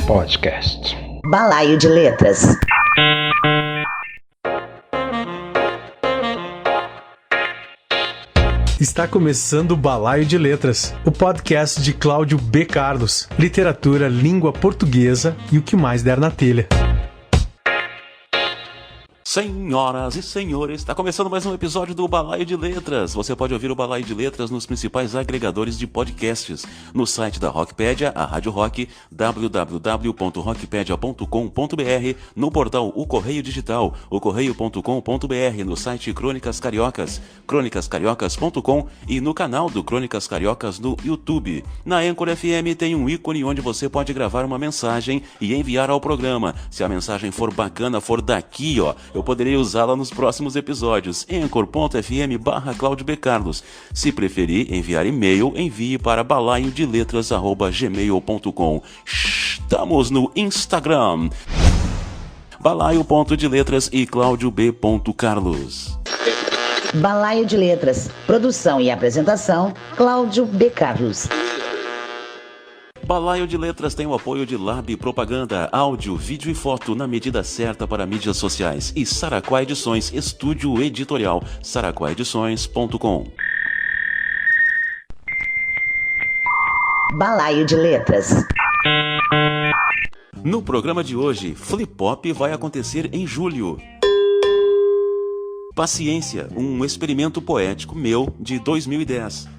Podcast. Balaio de Letras. Está começando o Balaio de Letras, o podcast de Cláudio B. Carlos, literatura, língua portuguesa e o que mais der na telha. Senhoras e senhores, está começando mais um episódio do Balaio de Letras. Você pode ouvir o Balaio de Letras nos principais agregadores de podcasts, no site da Rockpedia, a Rádio Rock, www.rockpedia.com.br, no portal O Correio Digital, ocorreio.com.br, no site Crônicas Cariocas, crônicascariocas.com e no canal do Crônicas Cariocas no YouTube. Na Anchor FM tem um ícone onde você pode gravar uma mensagem e enviar ao programa. Se a mensagem for bacana, for daqui, eu poderei usá-la nos próximos episódios. Anchor.fm/Cláudio B. Carlos. Se preferir enviar e-mail, envie para balaiodeletras@gmail.com. Estamos no Instagram. Balaio.de-letras e Cláudio B. Carlos. Balaio de Letras. Produção e apresentação, Cláudio B. Carlos. Balaio de Letras tem o apoio de Lab Propaganda, áudio, vídeo e foto na medida certa para mídias sociais e Saraquá Edições, estúdio editorial, saraquaedições.com. Balaio de Letras. No programa de hoje, Flip Pop vai acontecer em julho. Paciência, um experimento poético meu de 2010.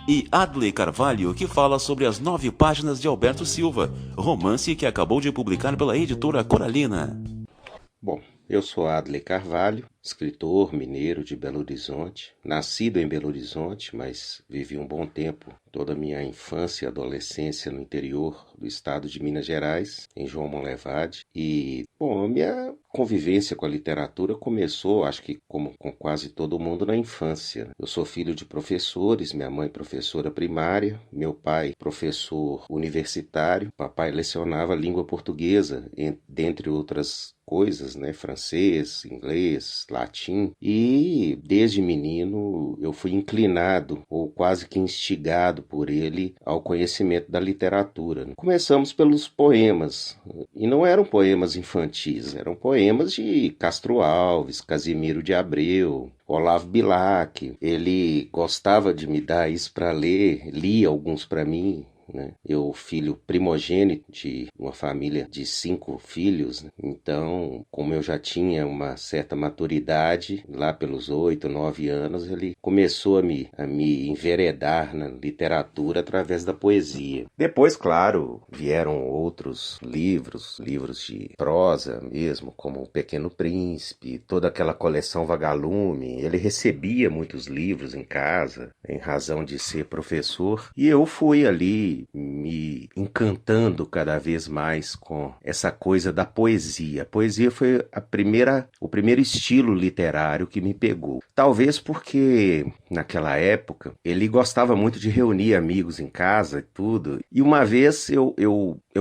E Adley Carvalho, que fala sobre as 9 páginas de Alberto Silva, romance que acabou de publicar pela editora Coralina. Bom, eu sou Adley Carvalho, escritor mineiro de Belo Horizonte, nascido em Belo Horizonte, mas vivi um bom tempo, toda a minha infância e adolescência no interior do estado de Minas Gerais, em João Monlevade. E, bom, a minha convivência com a literatura começou, acho que como com quase todo mundo, na infância. Eu sou filho de professores, minha mãe professora primária, meu pai professor universitário, papai lecionava língua portuguesa, dentre outras coisas, né, francês, inglês, latim, e desde menino eu fui inclinado ou quase que instigado por ele ao conhecimento da literatura. Começamos pelos poemas, e não eram poemas infantis, eram poemas de Castro Alves, Casimiro de Abreu, Olavo Bilac. Ele gostava de me dar isso para ler, lia alguns para mim. Eu, filho primogênito de uma família de 5 filhos, então, como eu já tinha uma certa maturidade, lá pelos 8, 9 anos, ele começou a me enveredar na literatura através da poesia. Depois, claro, vieram outros livros de prosa mesmo, como O Pequeno Príncipe, toda aquela coleção Vagalume. Ele recebia muitos livros em casa, em razão de ser professor, e eu fui ali me encantando cada vez mais com essa coisa da poesia. A poesia foi o primeiro estilo literário que me pegou. Talvez porque, naquela época, ele gostava muito de reunir amigos em casa e tudo. E uma vez eu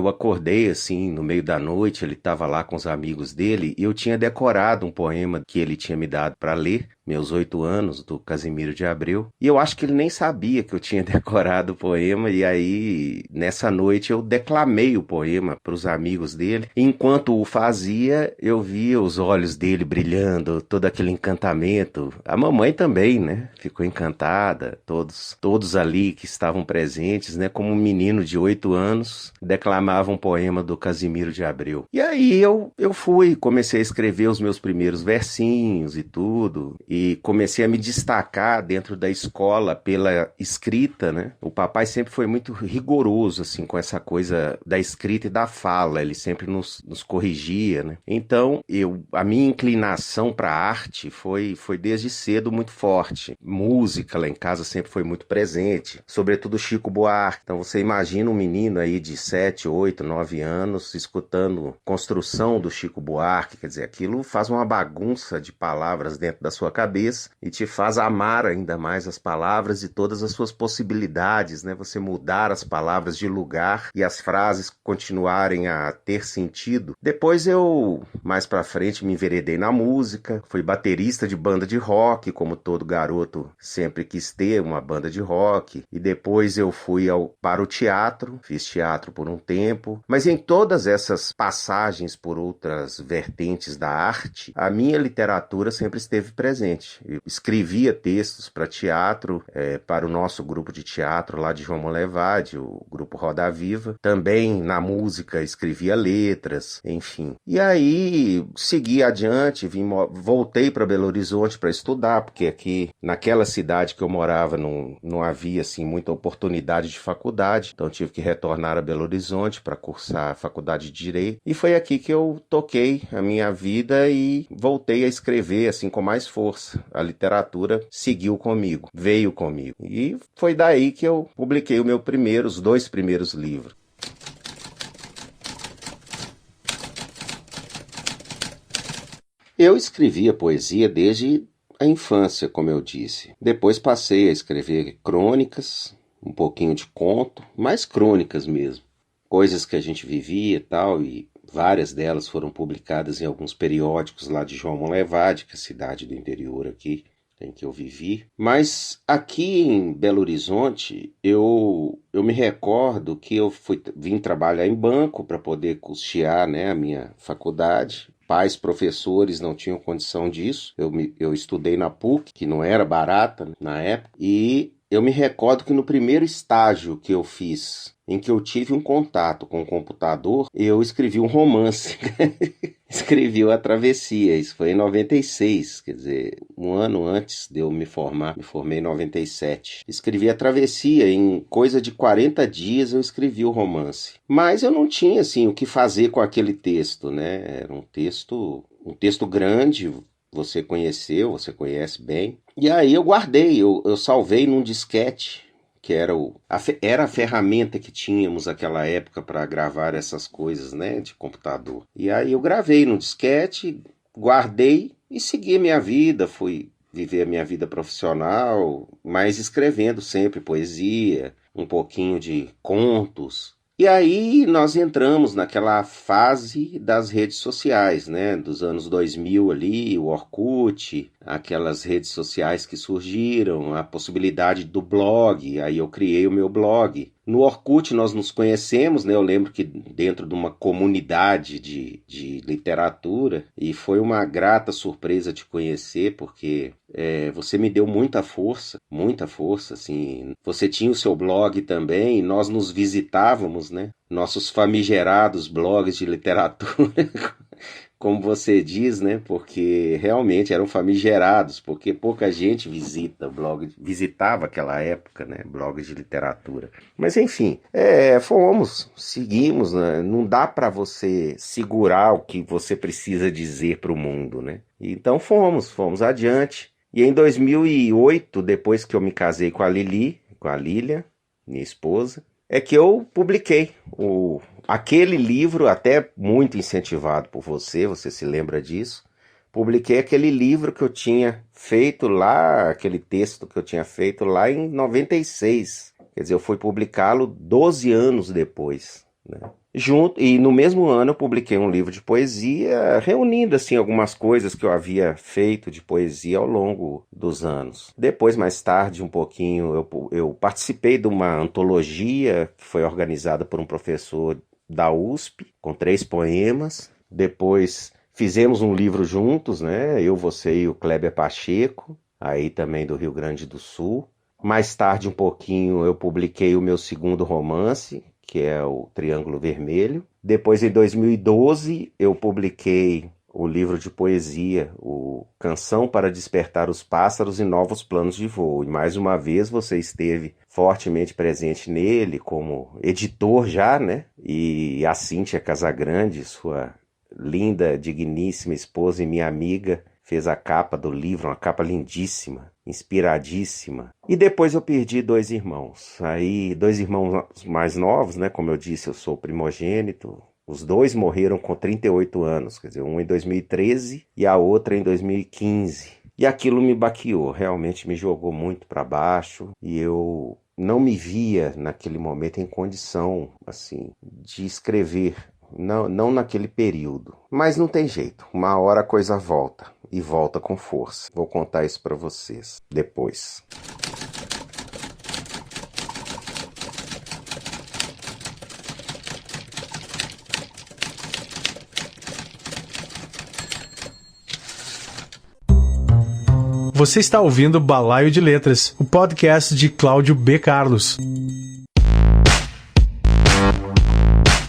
acordei assim, no meio da noite, ele estava lá com os amigos dele, e eu tinha decorado um poema que ele tinha me dado para ler, meus 8 anos, do Casimiro de Abreu. E eu acho que ele nem sabia que eu tinha decorado o poema, e aí, nessa noite, eu declamei o poema para os amigos dele. E enquanto o fazia, eu via os olhos dele brilhando, todo aquele encantamento. A mamãe também, né? Ficou encantada, todos ali que estavam presentes, né? Como um menino de 8 anos, declamava um poema do Casimiro de Abreu. E aí eu comecei a escrever os meus primeiros versinhos e tudo, e comecei a me destacar dentro da escola pela escrita, né? O papai sempre foi muito rigoroso, assim, com essa coisa da escrita e da fala, ele sempre nos corrigia, né? Então, a minha inclinação para a arte foi desde cedo muito forte. Música lá em casa sempre foi muito presente, sobretudo Chico Buarque. Então você imagina um menino aí de 7, 8, 9 anos, escutando Construção do Chico Buarque. Quer dizer, aquilo faz uma bagunça de palavras dentro da sua cabeça e te faz amar ainda mais as palavras e todas as suas possibilidades, né? Você mudar as palavras de lugar e as frases continuarem a ter sentido. Depois eu, mais pra frente, me enveredei na música, fui baterista de banda de rock, como todo garoto sempre quis ter uma banda de rock, e depois eu fui para o teatro, fiz teatro por um tempo, mas em todas essas passagens por outras vertentes da arte, a minha literatura sempre esteve presente. Eu escrevia textos para teatro, para o nosso grupo de teatro lá de João Monlevade, o grupo Roda Viva. Também na música escrevia letras, enfim. E aí segui adiante, voltei para Belo Horizonte para estudar, porque aqui naquela cidade que eu morava não havia assim muita oportunidade de faculdade, então tive que retornar a Belo Horizonte para cursar a faculdade de Direito. E foi aqui que eu toquei a minha vida e voltei a escrever assim com mais força. A literatura seguiu comigo, veio comigo. E foi daí que eu publiquei os 2 primeiros livros. Eu escrevia poesia desde a infância, como eu disse. Depois passei a escrever crônicas, um pouquinho de conto, mais crônicas mesmo. Coisas que a gente vivia e tal, e várias delas foram publicadas em alguns periódicos lá de João Monlevade, que é a cidade do interior aqui em que eu vivi. Mas aqui em Belo Horizonte, eu me recordo que eu vim trabalhar em banco para poder custear, né, a minha faculdade. Pais, professores não tinham condição disso. Eu estudei na PUC, que não era barata na época, e eu me recordo que no primeiro estágio que eu fiz, em que eu tive um contato com o computador, eu escrevi um romance. Escrevi A Travessia, isso foi em 96, quer dizer, um ano antes de eu me formar. Me formei em 97. Escrevi A Travessia, em coisa de 40 dias eu escrevi o romance. Mas eu não tinha, assim, o que fazer com aquele texto, né? Era um texto grande, você conhece bem. E aí eu guardei, eu salvei num disquete, que era a ferramenta que tínhamos naquela época para gravar essas coisas, né, de computador. E aí eu gravei no disquete, guardei e segui a minha vida, fui viver a minha vida profissional, mas escrevendo sempre poesia, um pouquinho de contos. E aí nós entramos naquela fase das redes sociais, né? Dos anos 2000 ali, o Orkut, aquelas redes sociais que surgiram, a possibilidade do blog, aí eu criei o meu blog. No Orkut nós nos conhecemos, né? Eu lembro que dentro de uma comunidade de literatura, e foi uma grata surpresa te conhecer, porque você me deu muita força, assim. Você tinha o seu blog também, e nós nos visitávamos, né? Nossos famigerados blogs de literatura, como você diz, né? Porque realmente eram famigerados, porque pouca gente visitava aquela época, né? Blogs de literatura. Mas enfim, seguimos, né? Não dá para você segurar o que você precisa dizer para o mundo, né? Então fomos adiante. E em 2008, depois que eu me casei com a Lília, minha esposa, é que eu publiquei aquele livro, até muito incentivado por você se lembra disso. Publiquei aquele livro que eu tinha feito lá, aquele texto que eu tinha feito lá em 96. Quer dizer, eu fui publicá-lo 12 anos depois, né? E no mesmo ano eu publiquei um livro de poesia, reunindo assim algumas coisas que eu havia feito de poesia ao longo dos anos. Depois, mais tarde, um pouquinho, eu participei de uma antologia que foi organizada por um professor da USP, com 3 poemas. Depois fizemos um livro juntos, né? Eu, você e o Kleber Pacheco, aí também do Rio Grande do Sul. Mais tarde, um pouquinho, eu publiquei o meu segundo romance, que é o Triângulo Vermelho. Depois, em 2012, eu publiquei o livro de poesia, o Canção para Despertar os Pássaros e Novos Planos de Voo. E mais uma vez você esteve fortemente presente nele, como editor já, né? E a Cíntia Casagrande, sua linda, digníssima esposa e minha amiga, fez a capa do livro, uma capa lindíssima. inspiradíssima. E depois eu perdi 2 irmãos. Aí 2 irmãos mais novos, né? Como eu disse, eu sou primogênito. Os 2 morreram com 38 anos, quer dizer, um em 2013 e a outra em 2015. E aquilo me baqueou, realmente me jogou muito para baixo e eu não me via naquele momento em condição, assim, de escrever, não naquele período. Mas não tem jeito, uma hora a coisa volta e volta com força. Vou contar isso para vocês depois. Você está ouvindo Balaio de Letras, o podcast de Cláudio B. Carlos.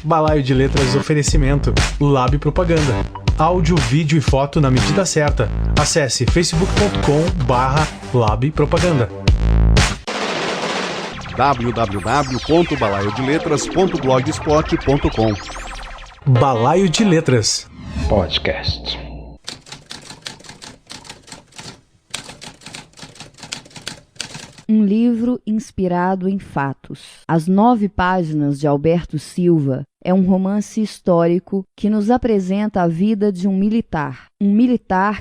Balaio de Letras oferecimento Lab Propaganda. Áudio, vídeo e foto na medida certa. Acesse facebook.com/Lab Propaganda. www.balaiodeletras.blogspot.com Balaio de Letras Podcast. Um livro inspirado em fatos. As 9 páginas de Alberto Silva é um romance histórico que nos apresenta a vida de um militar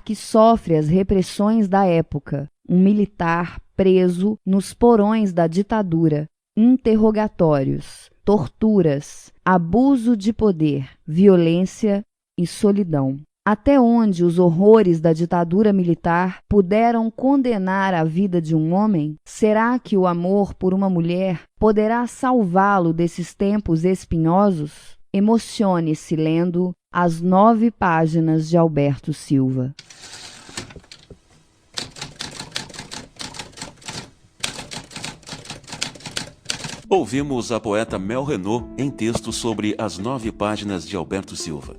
que sofre as repressões da época, um militar preso nos porões da ditadura, interrogatórios, torturas, abuso de poder, violência e solidão. Até onde os horrores da ditadura militar puderam condenar a vida de um homem? Será que o amor por uma mulher poderá salvá-lo desses tempos espinhosos? Emocione-se lendo as 9 páginas de Alberto Silva. Ouvimos a poeta Mel Renault em texto sobre as 9 páginas de Alberto Silva.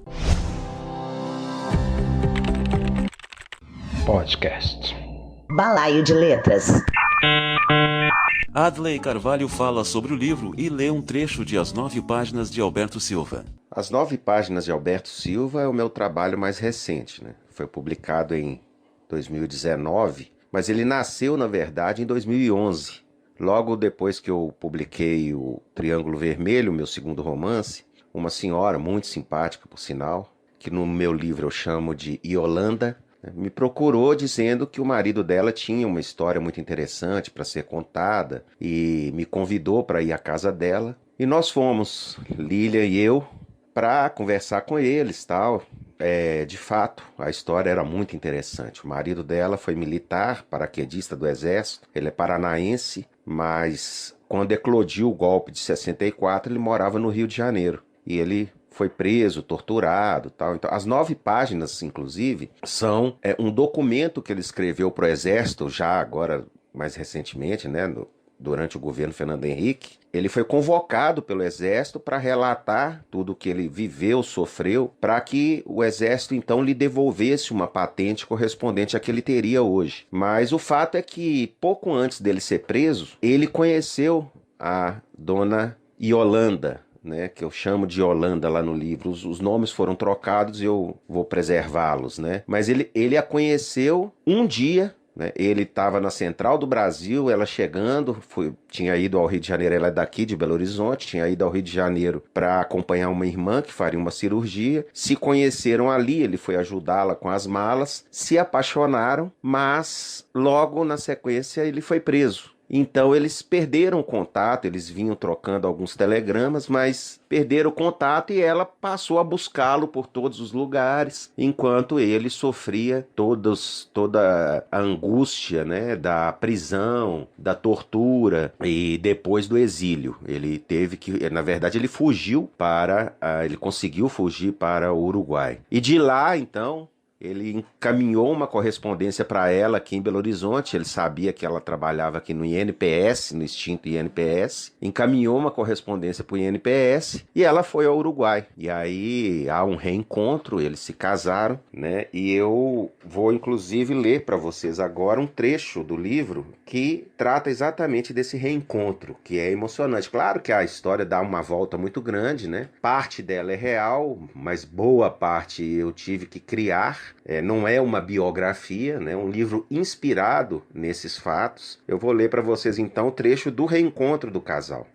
Podcast. Balaio de Letras. Adley Carvalho fala sobre o livro e lê um trecho de As 9 páginas de Alberto Silva. As 9 páginas de Alberto Silva é o meu trabalho mais recente, né? Foi publicado em 2019, mas ele nasceu, na verdade, em 2011. Logo depois que eu publiquei o Triângulo Vermelho, meu segundo romance, uma senhora muito simpática, por sinal, que no meu livro eu chamo de Yolanda, me procurou dizendo que o marido dela tinha uma história muito interessante para ser contada e me convidou para ir à casa dela. E nós fomos, Lília e eu, para conversar com eles, tal. De fato, a história era muito interessante. O marido dela foi militar, paraquedista do Exército. Ele é paranaense, mas quando eclodiu o golpe de 64, ele morava no Rio de Janeiro. E ele foi preso, torturado, tal. Então, as 9 páginas, inclusive, são um documento que ele escreveu para o Exército, já agora, mais recentemente, né, durante o governo Fernando Henrique. Ele foi convocado pelo Exército para relatar tudo o que ele viveu, sofreu, para que o Exército, então, lhe devolvesse uma patente correspondente à que ele teria hoje. Mas o fato é que, pouco antes dele ser preso, ele conheceu a dona Yolanda, né, que eu chamo de Yolanda lá no livro. Os nomes foram trocados e eu vou preservá-los, né? Mas ele a conheceu um dia, né? Ele estava na Central do Brasil, ela chegando, tinha ido ao Rio de Janeiro, ela é daqui de Belo Horizonte, tinha ido ao Rio de Janeiro para acompanhar uma irmã que faria uma cirurgia. Se conheceram ali, ele foi ajudá-la com as malas, se apaixonaram, mas logo na sequência ele foi preso. Então eles perderam o contato, eles vinham trocando alguns telegramas, mas perderam o contato e ela passou a buscá-lo por todos os lugares, enquanto ele sofria toda a angústia, né, da prisão, da tortura e depois do exílio. Ele teve que, na verdade, ele conseguiu fugir para o Uruguai. E de lá, então, ele encaminhou uma correspondência para ela aqui em Belo Horizonte. Ele sabia que ela trabalhava aqui no INPS, no extinto INPS. Encaminhou uma correspondência para o INPS e ela foi ao Uruguai. E aí há um reencontro, eles se casaram, né? E eu vou inclusive ler para vocês agora um trecho do livro que trata exatamente desse reencontro, que é emocionante. Claro que a história dá uma volta muito grande, né? Parte dela é real, mas boa parte eu tive que criar. Não é uma biografia, né? Um livro inspirado nesses fatos. Eu vou ler para vocês então o trecho do reencontro do casal.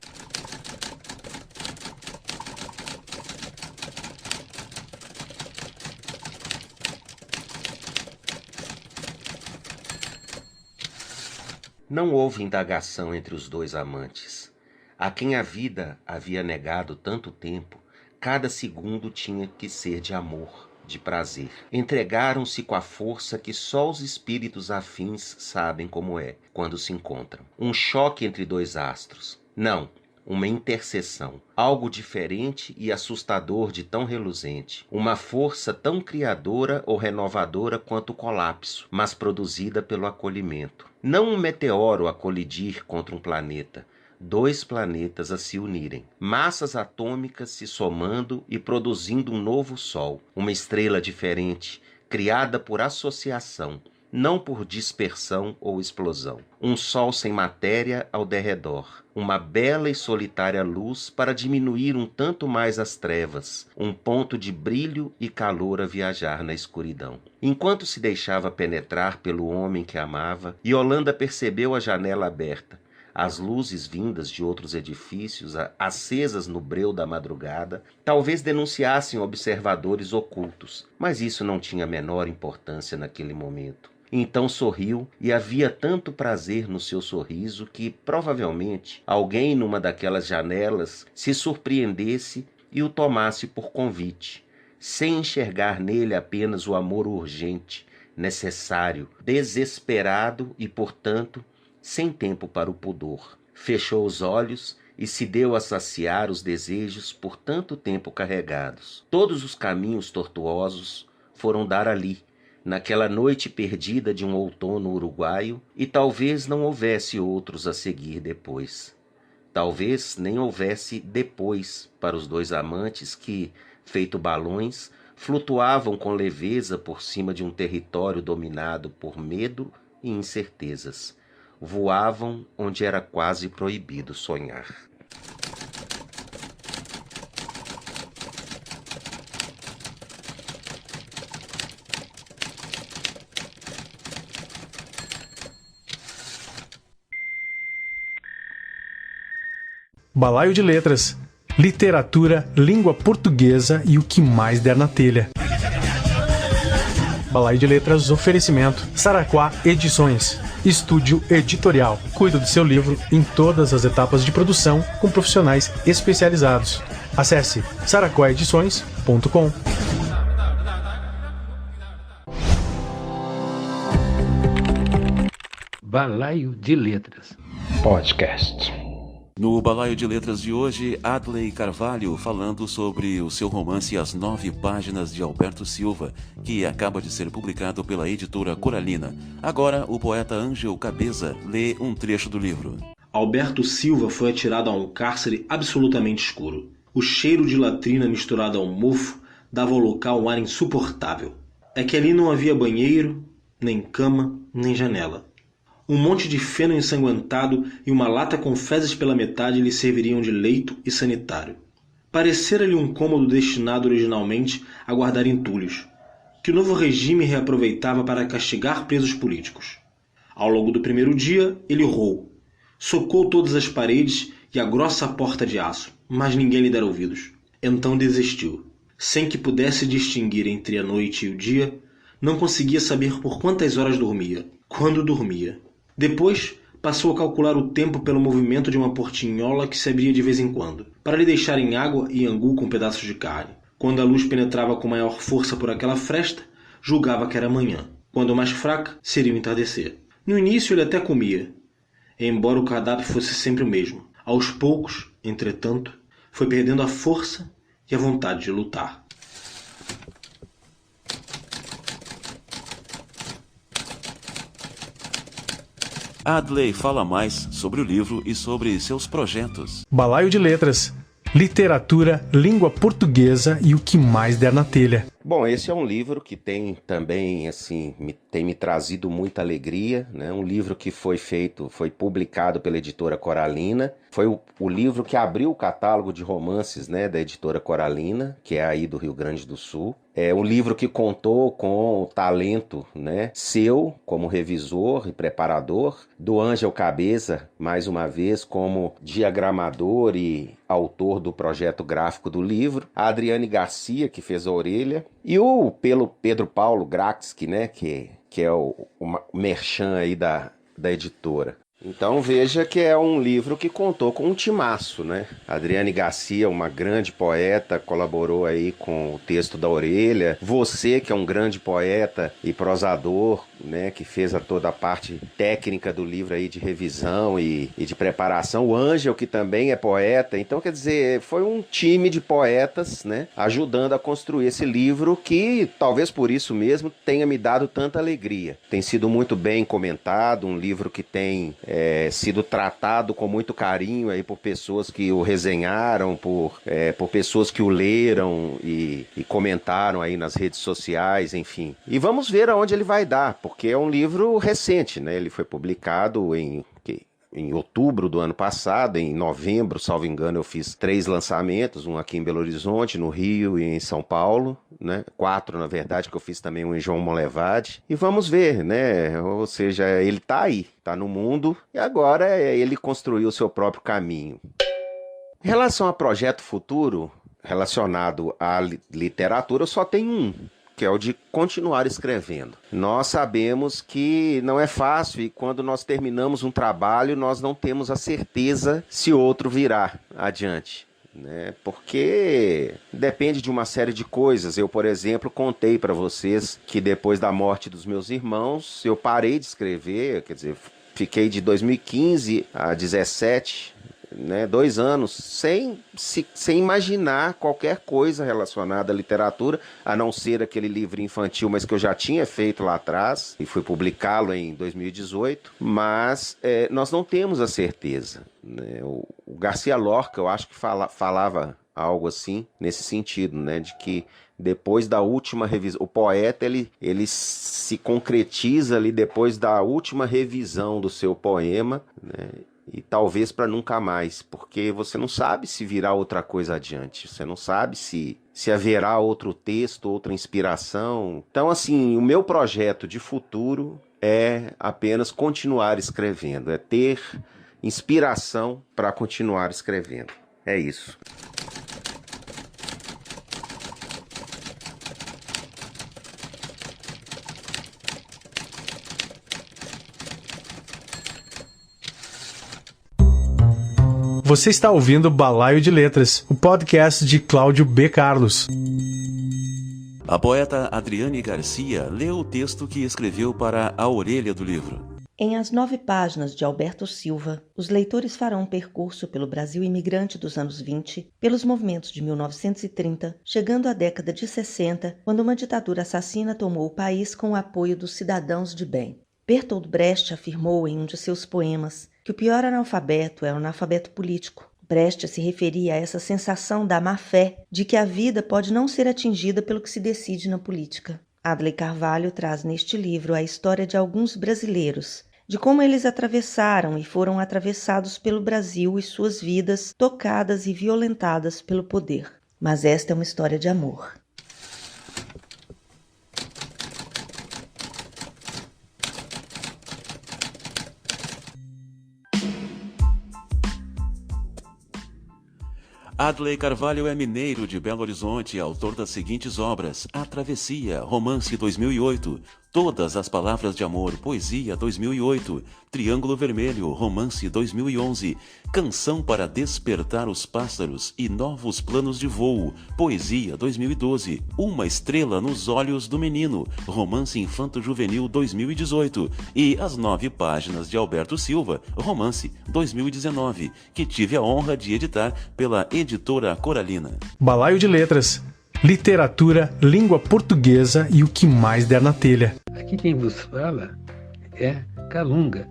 Não houve indagação entre os dois amantes. A quem a vida havia negado tanto tempo, cada segundo tinha que ser de amor, de prazer. Entregaram-se com a força que só os espíritos afins sabem como é, quando se encontram. Um choque entre dois astros. Não, uma interseção. Algo diferente e assustador de tão reluzente. Uma força tão criadora ou renovadora quanto o colapso, mas produzida pelo acolhimento. Não um meteoro a colidir contra um planeta. Dois planetas a se unirem, massas atômicas se somando e produzindo um novo Sol, uma estrela diferente, criada por associação, não por dispersão ou explosão. Um Sol sem matéria ao derredor, uma bela e solitária luz para diminuir um tanto mais as trevas, um ponto de brilho e calor a viajar na escuridão. Enquanto se deixava penetrar pelo homem que amava, Yolanda percebeu a janela aberta, as luzes vindas de outros edifícios, acesas no breu da madrugada, talvez denunciassem observadores ocultos, mas isso não tinha a menor importância naquele momento. Então sorriu, e havia tanto prazer no seu sorriso que, provavelmente, alguém numa daquelas janelas se surpreendesse e o tomasse por convite, sem enxergar nele apenas o amor urgente, necessário, desesperado e, portanto, sem tempo para o pudor. Fechou os olhos e se deu a saciar os desejos por tanto tempo carregados. Todos os caminhos tortuosos foram dar ali, naquela noite perdida de um outono uruguaio, e talvez não houvesse outros a seguir depois. Talvez nem houvesse depois para os dois amantes que, feito balões, flutuavam com leveza por cima de um território dominado por medo e incertezas. Voavam onde era quase proibido sonhar. Balaio de Letras, literatura, língua portuguesa e o que mais der na telha. Balaio de Letras, oferecimento Saraquá Edições, estúdio editorial. Cuida do seu livro em todas as etapas de produção com profissionais especializados. Acesse saraquaedições.com. Balaio de Letras Podcast. No Balaio de Letras de hoje, Adley Carvalho falando sobre o seu romance As 9 Páginas de Alberto Silva, que acaba de ser publicado pela editora Coralina. Agora, o poeta Ângel Cabeza lê um trecho do livro. Alberto Silva foi atirado a um cárcere absolutamente escuro. O cheiro de latrina misturado ao mofo dava ao local um ar insuportável. É que ali não havia banheiro, nem cama, nem janela. Um monte de feno ensanguentado e uma lata com fezes pela metade lhe serviriam de leito e sanitário. Parecera-lhe um cômodo destinado originalmente a guardar entulhos, que o novo regime reaproveitava para castigar presos políticos. Ao longo do primeiro dia, ele urrou, socou todas as paredes e a grossa porta de aço, mas ninguém lhe dera ouvidos. Então desistiu. Sem que pudesse distinguir entre a noite e o dia, não conseguia saber por quantas horas dormia, quando dormia. Depois, passou a calcular o tempo pelo movimento de uma portinhola que se abria de vez em quando, para lhe deixar em água e angu com pedaços de carne. Quando a luz penetrava com maior força por aquela fresta, julgava que era manhã. Quando mais fraca, seria o entardecer. No início ele até comia, embora o cardápio fosse sempre o mesmo. Aos poucos, entretanto, foi perdendo a força e a vontade de lutar. Adley fala mais sobre o livro e sobre seus projetos. Balaio de Letras, literatura, língua portuguesa e o que mais der na telha. Bom, esse é um livro que tem também, assim, tem me trazido muita alegria, né? Um livro que foi publicado pela editora Coralina. Foi o livro que abriu o catálogo de romances, né, da editora Coralina, que é aí do Rio Grande do Sul. É um livro que contou com o talento, né, seu como revisor e preparador, do Ângel Cabeça, mais uma vez, como diagramador e autor do projeto gráfico do livro, a Adriane Garcia, que fez a orelha, e pelo Pedro Paulo Graxke, né, que é o merchan aí da editora. Então veja que é um livro que contou com um timaço, né? Adriane Garcia, uma grande poeta, colaborou aí com o texto da orelha. Você, que é um grande poeta e prosador, né, que fez toda a parte técnica do livro aí de revisão e de preparação. O Ângel, que também é poeta. Então, quer dizer, foi um time de poetas, né, ajudando a construir esse livro que, talvez por isso mesmo, tenha me dado tanta alegria. Tem sido muito bem comentado, um livro que tem sido tratado com muito carinho aí por pessoas que o resenharam, por pessoas que o leram e comentaram aí nas redes sociais, enfim. E vamos ver aonde ele vai dar, porque é um livro recente, né? Ele foi publicado em outubro do ano passado. Em novembro, salvo engano, eu fiz 3 lançamentos, um aqui em Belo Horizonte, no Rio e em São Paulo, né? 4, na verdade, que eu fiz também um em João Monlevade. E vamos ver, né? Ou seja, ele tá aí, tá no mundo, e agora ele construiu o seu próprio caminho. Em relação a projeto futuro, relacionado à literatura, eu só tenho um, que é o de continuar escrevendo. Nós sabemos que não é fácil e quando nós terminamos um trabalho, nós não temos a certeza se outro virá adiante, né? Porque depende de uma série de coisas. Eu, por exemplo, contei para vocês que depois da morte dos meus irmãos, eu parei de escrever, quer dizer, fiquei de 2015 a 2017, né, 2 anos, sem imaginar qualquer coisa relacionada à literatura, a não ser aquele livro infantil, mas que eu já tinha feito lá atrás, e fui publicá-lo em 2018, mas nós não temos a certeza, né? O Garcia Lorca, eu acho que falava algo assim, nesse sentido, né, de que depois da última revisão, o poeta ele se concretiza ali depois da última revisão do seu poema, né? E talvez para nunca mais, porque você não sabe se virá outra coisa adiante, você não sabe se haverá outro texto, outra inspiração. Então, assim, o meu projeto de futuro é apenas continuar escrevendo, é ter inspiração para continuar escrevendo. É isso. Você está ouvindo Balaio de Letras, o podcast de Cláudio B. Carlos. A poeta Adriane Garcia leu o texto que escreveu para a orelha do livro. Em As 9 Páginas de Alberto Silva, os leitores farão um percurso pelo Brasil imigrante dos anos 20, pelos movimentos de 1930, chegando à década de 60, quando uma ditadura assassina tomou o país com o apoio dos cidadãos de bem. Bertolt Brecht afirmou em um de seus poemas que o pior analfabeto é o analfabeto político. Brecht se referia a essa sensação da má-fé de que a vida pode não ser atingida pelo que se decide na política. Adley Carvalho traz neste livro a história de alguns brasileiros, de como eles atravessaram e foram atravessados pelo Brasil e suas vidas tocadas e violentadas pelo poder. Mas esta é uma história de amor. Adley Carvalho é mineiro de Belo Horizonte, autor das seguintes obras: A Travessia, romance 2008, Todas as Palavras de Amor, poesia 2008, Triângulo Vermelho, romance 2011, Canção para Despertar os Pássaros e Novos Planos de Voo, poesia 2012, Uma Estrela nos Olhos do Menino, romance infanto-juvenil 2018 e As 9 Páginas de Alberto Silva, romance 2019, que tive a honra de editar pela editora Coralina. Balaio de Letras, literatura, língua portuguesa e o que mais der na telha. Aqui quem vos fala é Calunga,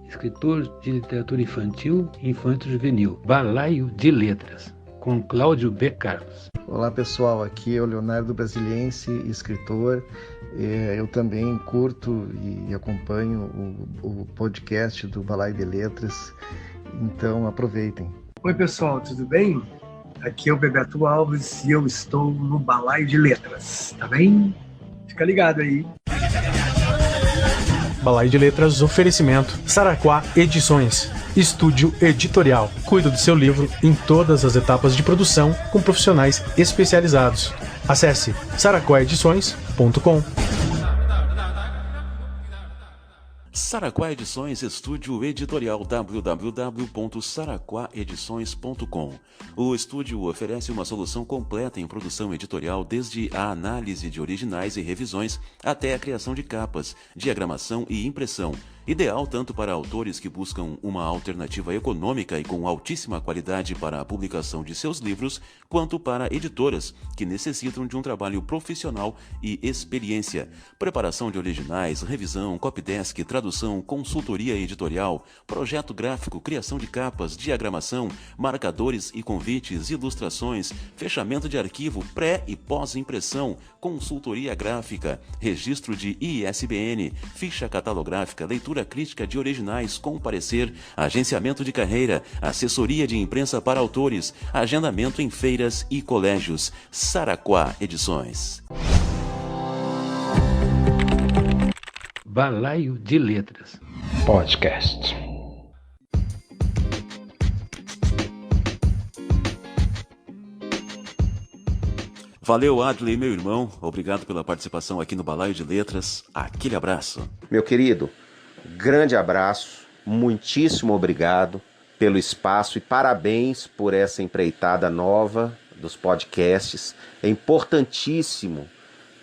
escritor de literatura infantil e infanto-juvenil. Balaio de Letras. com Cláudio B. Carlos. Olá pessoal, aqui é o Leonardo Brasiliense, escritor. Eu também curto e acompanho o podcast do Balaio de Letras, então aproveitem. Oi pessoal, tudo bem? Aqui é o Bebeto Alves e eu estou no Balaio de Letras, tá bem? Fica ligado aí. Balaio de Letras, oferecimento Saraquá Edições, estúdio editorial. Cuida do seu livro em todas as etapas de produção com profissionais especializados. Acesse saraquaedições.com. Saraquá Edições, estúdio editorial, www.saraquaedições.com. O estúdio oferece uma solução completa em produção editorial, desde a análise de originais e revisões até a criação de capas, diagramação e impressão. Ideal tanto para autores que buscam uma alternativa econômica e com altíssima qualidade para a publicação de seus livros, quanto para editoras que necessitam de um trabalho profissional e experiência. Preparação de originais, revisão, copydesk, tradução, consultoria editorial, projeto gráfico, criação de capas, diagramação, marcadores e convites, ilustrações, fechamento de arquivo, pré e pós-impressão, consultoria gráfica, registro de ISBN, ficha catalográfica, leitura crítica de originais com parecer, agenciamento de carreira, assessoria de imprensa para autores, agendamento em feiras e colégios. Saraquá Edições. Balaio de Letras Podcast. Valeu, Adley, meu irmão. Obrigado pela participação aqui no Balaio de Letras. Aquele abraço. Meu querido, grande abraço, muitíssimo obrigado pelo espaço e parabéns por essa empreitada nova dos podcasts. É importantíssimo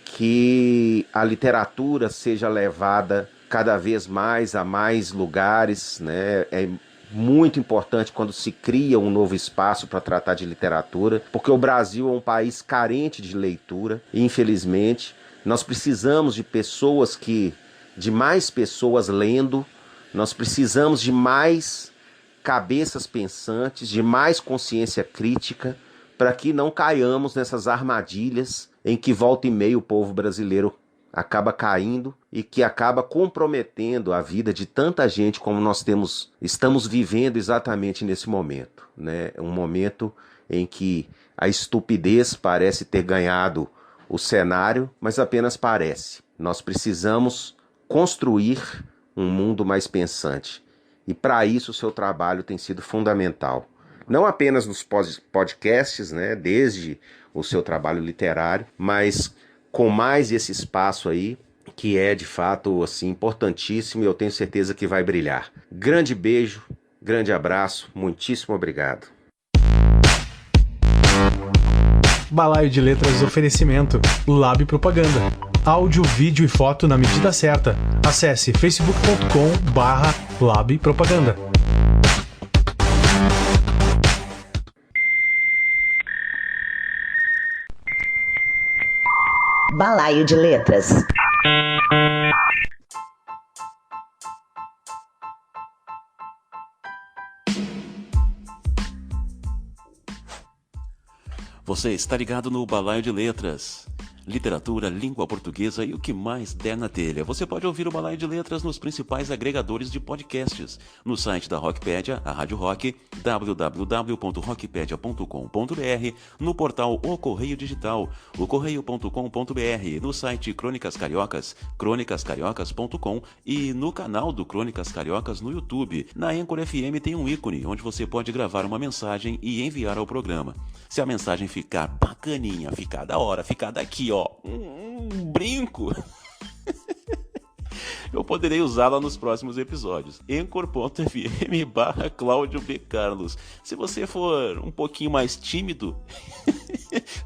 que a literatura seja levada cada vez mais a mais lugares, né? É muito importante quando se cria um novo espaço para tratar de literatura, porque o Brasil é um país carente de leitura e, infelizmente, nós precisamos de mais pessoas lendo, nós precisamos de mais cabeças pensantes, de mais consciência crítica, para que não caiamos nessas armadilhas em que volta e meia o povo brasileiro acaba caindo e que acaba comprometendo a vida de tanta gente como nós estamos vivendo exatamente nesse momento, né? Um momento em que a estupidez parece ter ganhado o cenário, mas apenas parece. Nós precisamos construir um mundo mais pensante. E para isso o seu trabalho tem sido fundamental. Não apenas nos podcasts, né, desde o seu trabalho literário, mas com mais esse espaço aí, que é de fato assim, importantíssimo, e eu tenho certeza que vai brilhar. Grande beijo, grande abraço, muitíssimo obrigado. Balaio de Letras, oferecimento Lab Propaganda. Áudio, vídeo e foto na medida certa. Acesse facebook.com/Lab Propaganda. Balaio de Letras. Você está ligado no Balaio de Letras. Literatura, língua portuguesa e o que mais der na telha. Você pode ouvir o Balaio de Letras nos principais agregadores de podcasts. No site da Rockpedia, a Rádio Rock, www.rockpedia.com.br, no portal O Correio Digital, ocorreio.com.br, no site Crônicas Cariocas, crônicascariocas.com e no canal do Crônicas Cariocas no YouTube. Na Anchor FM tem um ícone onde você pode gravar uma mensagem e enviar ao programa. Se a mensagem ficar bacaninha, ficar da hora, ficar daqui, ó, um brinco, eu poderei usá-la nos próximos episódios. Anchor.fm/Cláudio B. Carlos. Se você for um pouquinho mais tímido,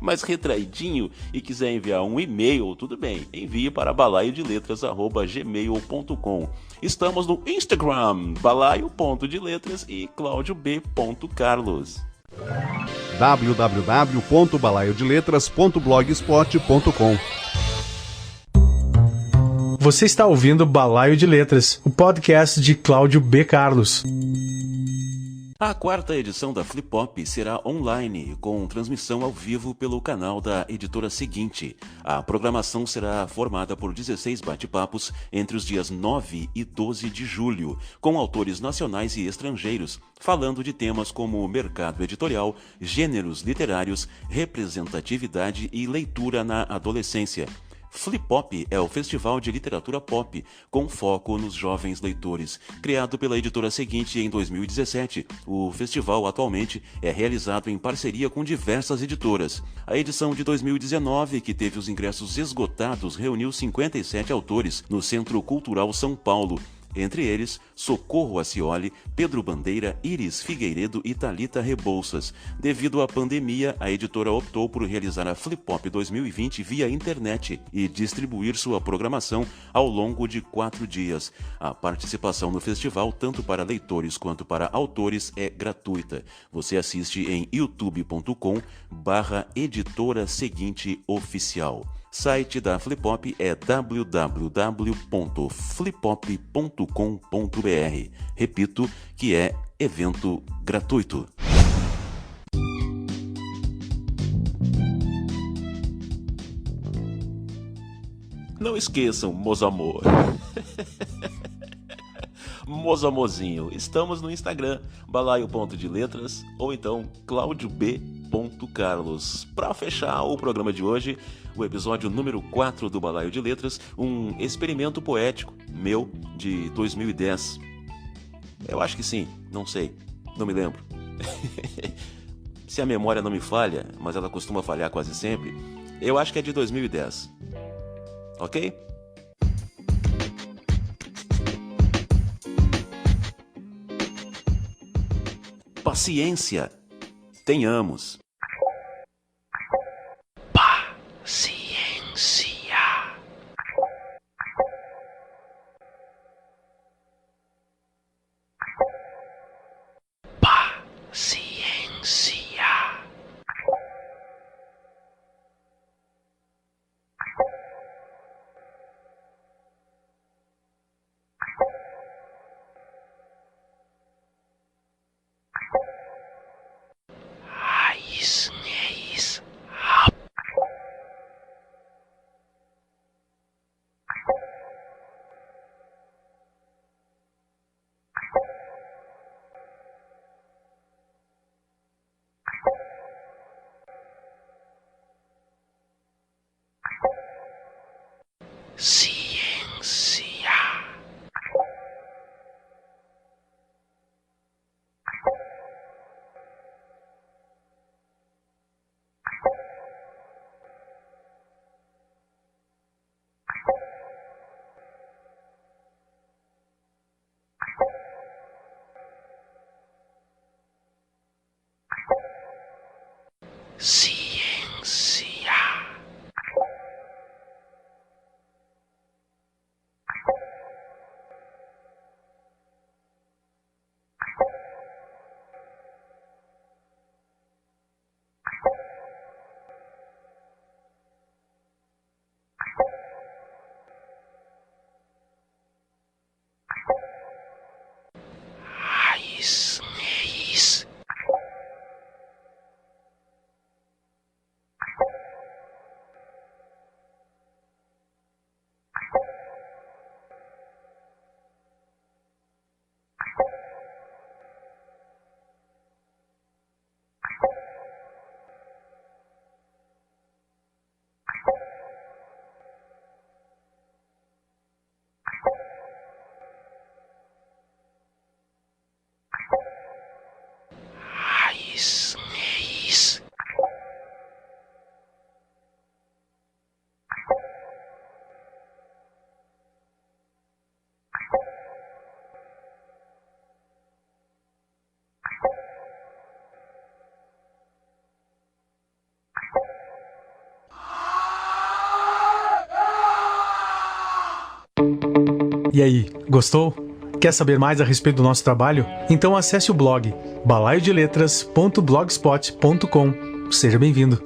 mais retraidinho e quiser enviar um e-mail, tudo bem, envie para balaiodeletras@gmail.com. Estamos no Instagram, balaio.deletras e claudiob.carlos. www.balaiodeletras.blogspot.com. Você está ouvindo Balaio de Letras, o podcast de Cláudio B. Carlos. A quarta edição da Flip Pop será online, com transmissão ao vivo pelo canal da editora seguinte. A programação será formada por 16 bate-papos entre os dias 9 e 12 de julho, com autores nacionais e estrangeiros, falando de temas como mercado editorial, gêneros literários, representatividade e leitura na adolescência. Flip Pop é o festival de literatura pop, com foco nos jovens leitores. Criado pela editora seguinte em 2017, o festival atualmente é realizado em parceria com diversas editoras. A edição de 2019, que teve os ingressos esgotados, reuniu 57 autores no Centro Cultural São Paulo. Entre eles, Socorro Acioli, Pedro Bandeira, Iris Figueiredo e Thalita Rebouças. Devido à pandemia, a editora optou por realizar a Flip Pop 2020 via internet e distribuir sua programação ao longo de 4 dias. A participação no festival, tanto para leitores quanto para autores, é gratuita. Você assiste em youtube.com/editora seguinte oficial. Site da Flip Pop é www.flippop.com.br. Repito que é evento gratuito. Não esqueçam, meus amor. Moço amorzinho, estamos no Instagram, balaio.deletras ou então claudiob.carlos. Para fechar o programa de hoje, o episódio número 4 do Balaio de Letras, um experimento poético meu de 2010. Eu acho que sim, não sei, não me lembro. Se a memória não me falha, mas ela costuma falhar quase sempre, eu acho que é de 2010. Ok? Paciência, tenhamos. Paciência. Paciência. Ciência. Ciência. Raiz. E aí, gostou? Quer saber mais a respeito do nosso trabalho? Então acesse o blog balaiodeletras.blogspot.com. Seja bem-vindo!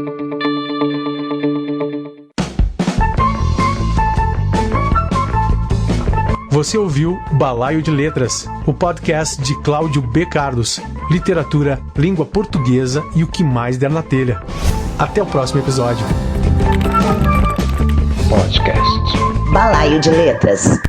Você ouviu Balaio de Letras, o podcast de Cláudio B. Carlos. literatura, língua portuguesa e o que mais der na telha. Até o próximo episódio. Podcast. Balaio de Letras.